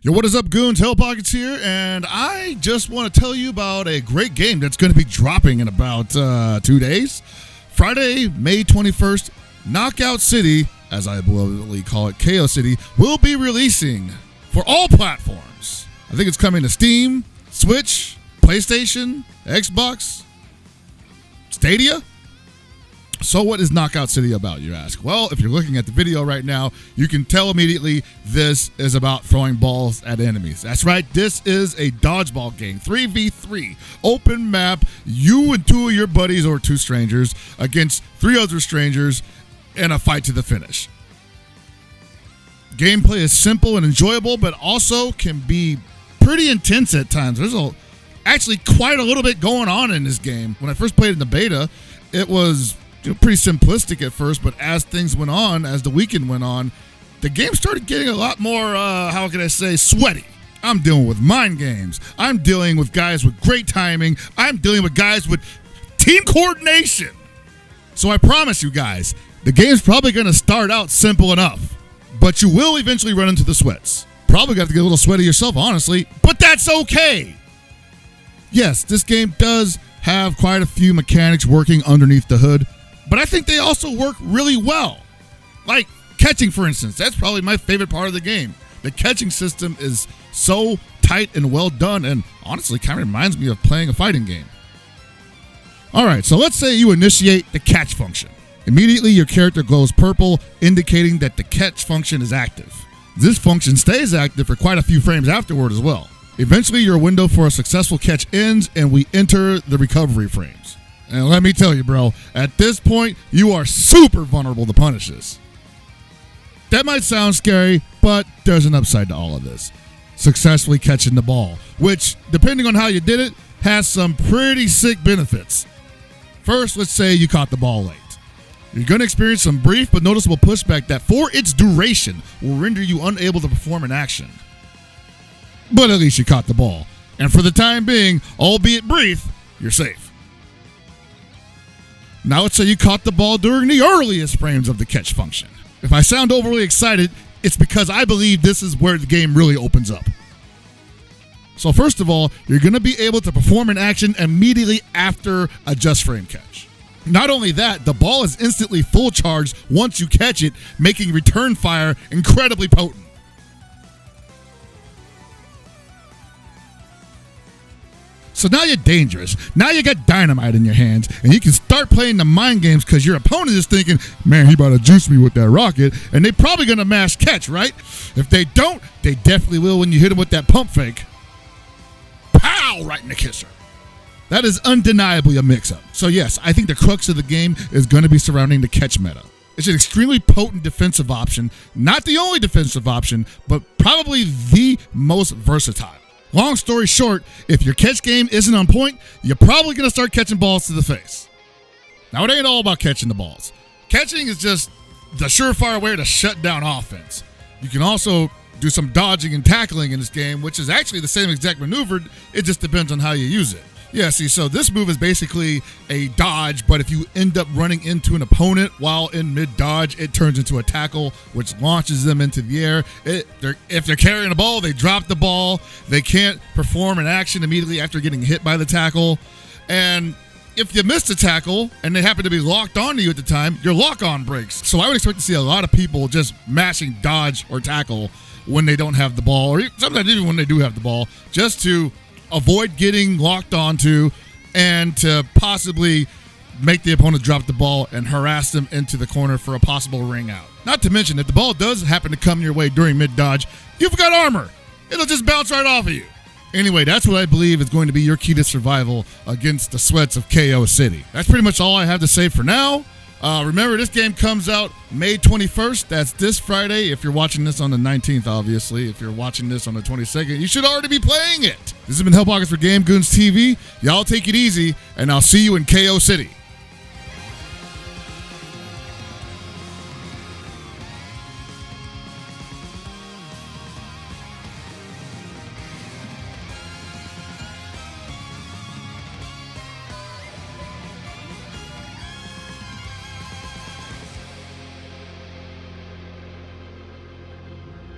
Yo, what is up, Goons? Hellpockets here, and I just want to tell you about a great game that's going to be dropping in about 2 days. Friday, May 21st, Knockout City, as I belovedly call it, KO City, will be releasing for all platforms. I think it's coming to Steam, Switch, PlayStation, Xbox, Stadia. So what is Knockout City about, you ask? Well, if you're looking at the video right now, you can tell immediately this is about throwing balls at enemies. That's right, this is a dodgeball game, 3v3, open map, you and two of your buddies or two strangers against three other strangers in a fight to the finish. Gameplay is simple and enjoyable, but also can be pretty intense at times. There's actually quite a little bit going on in this game. When I first played in the beta, it was pretty simplistic at first, but as things went on, as the weekend went on, the game started getting a lot more, how can I say, sweaty. I'm dealing with mind games. I'm dealing with guys with great timing. I'm dealing with guys with team coordination. So I promise you guys, the game's probably going to start out simple enough, but you will eventually run into the sweats. Probably got to get a little sweaty yourself, honestly, but that's okay. Yes, this game does have quite a few mechanics working underneath the hood, but I think they also work really well. Like catching, for instance. That's probably my favorite part of the game. The catching system is so tight and well done, and honestly kind of reminds me of playing a fighting game. All right, so let's say you initiate the catch function. Immediately, your character glows purple, indicating that the catch function is active. This function stays active for quite a few frames afterward as well. Eventually, your window for a successful catch ends, and we enter the recovery frames. And let me tell you, bro, at this point, you are super vulnerable to punishes. That might sound scary, but there's an upside to all of this. Successfully catching the ball, which, depending on how you did it, has some pretty sick benefits. First, let's say you caught the ball late. You're going to experience some brief but noticeable pushback that, for its duration, will render you unable to perform an action. But at least you caught the ball. And for the time being, albeit brief, you're safe. Now let's say you caught the ball during the earliest frames of the catch function. If I sound overly excited, it's because I believe this is where the game really opens up. So first of all, you're going to be able to perform an action immediately after a just frame catch. Not only that, the ball is instantly full charged once you catch it, making return fire incredibly potent. So now you're dangerous. Now you got dynamite in your hands, and you can start playing the mind games because your opponent is thinking, man, he about to juice me with that rocket, and they're probably going to mash catch, right? If they don't, they definitely will when you hit them with that pump fake. Pow! Right in the kisser. That is undeniably a mix-up. So yes, I think the crux of the game is going to be surrounding the catch meta. It's an extremely potent defensive option, not the only defensive option, but probably the most versatile. Long story short, if your catch game isn't on point, you're probably going to start catching balls to the face. Now, it ain't all about catching the balls. Catching is just the surefire way to shut down offense. You can also do some dodging and tackling in this game, which is actually the same exact maneuver. It just depends on how you use it. Yeah, see, so this move is basically a dodge, but if you end up running into an opponent while in mid-dodge, it turns into a tackle, which launches them into the air. If they're carrying a ball, they drop the ball. They can't perform an action immediately after getting hit by the tackle. And if you miss the tackle and they happen to be locked onto you at the time, your lock-on breaks. So I would expect to see a lot of people just mashing dodge or tackle when they don't have the ball, or sometimes even when they do have the ball, just to avoid getting locked onto and to possibly make the opponent drop the ball and harass them into the corner for a possible ring out. Not to mention, if the ball does happen to come your way during mid-dodge, you've got armor. It'll just bounce right off of you. Anyway, that's what I believe is going to be your key to survival against the sweats of KO City. That's pretty much all I have to say for now. Remember, this game comes out May 21st. That's this Friday. If you're watching this on the 19th, obviously. If you're watching this on the 22nd, you should already be playing it. This has been Hellpockets for Goons TV. Y'all take it easy, and I'll see you in KO City.